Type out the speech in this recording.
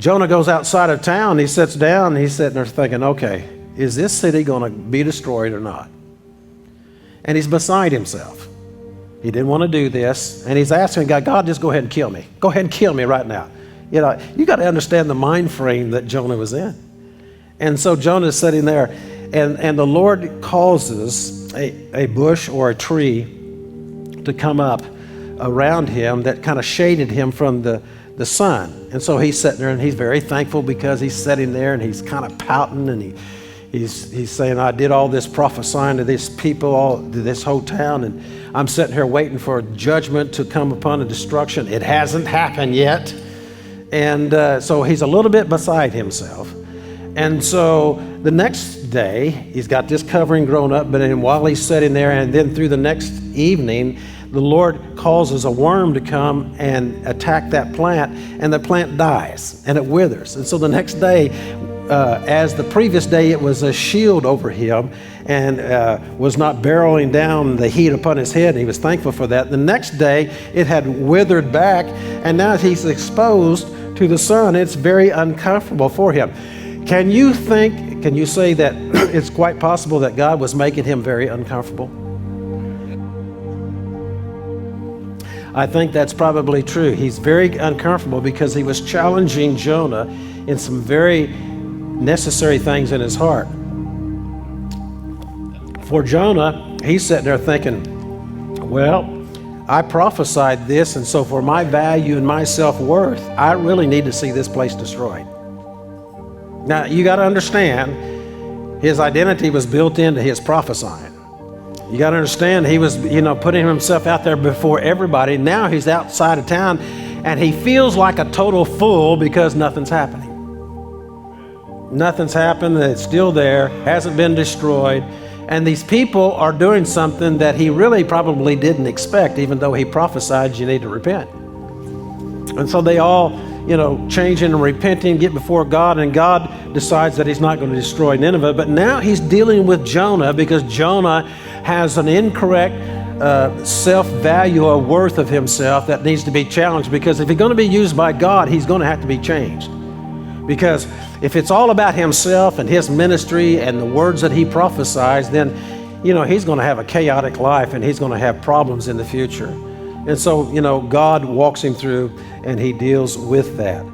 Jonah goes outside of town, he sits down, and he's sitting there thinking, okay, is this city going to be destroyed or not? And he's beside himself. He didn't want to do this, and he's asking God, God, just go ahead and kill me. Go ahead and kill me right now. You know, you got to understand the mind frame that Jonah was in. And so Jonah is sitting there, and the Lord causes a bush or a tree to come up around him that kind of shaded him from the sun. And so he's sitting there, and he's very thankful because he's sitting there, and he's kind of pouting, and he's saying, I did all this prophesying to these people, to this whole town, and I'm sitting here waiting for judgment to come upon a destruction. It hasn't happened yet. And so he's a little bit beside himself. And so the next day, he's got this covering grown up, but then while he's sitting there, and then through the next evening, the Lord causes a worm to come and attack that plant, and the plant dies, and it withers. And so the next day, as the previous day, it was a shield over him and was not barreling down the heat upon his head. He was thankful for that. The next day, it had withered back, and now he's exposed to the sun. It's very uncomfortable for him. Can you say that it's quite possible that God was making him very uncomfortable? I think that's probably true. He's very uncomfortable because he was challenging Jonah in some very necessary things in his heart. For Jonah, he's sitting there thinking, well, I prophesied this, and so for my value and my self-worth, I really need to see this place destroyed. Now, you got to understand, his identity was built into his prophesying. You got to understand, he was, putting himself out there before everybody. Now he's outside of town, and he feels like a total fool because nothing's happening. Nothing's happened. It's still there, hasn't been destroyed. And these people are doing something that he really probably didn't expect, even though he prophesied you need to repent. And so they all, changing and repenting, get before God, and God decides that he's not going to destroy Nineveh. But now he's dealing with Jonah because Jonah has an incorrect self-value or worth of himself that needs to be challenged, because if he's going to be used by God, he's going to have to be changed. Because if it's all about himself and his ministry and the words that he prophesies, then, he's going to have a chaotic life and he's going to have problems in the future. And so, God walks him through and he deals with that.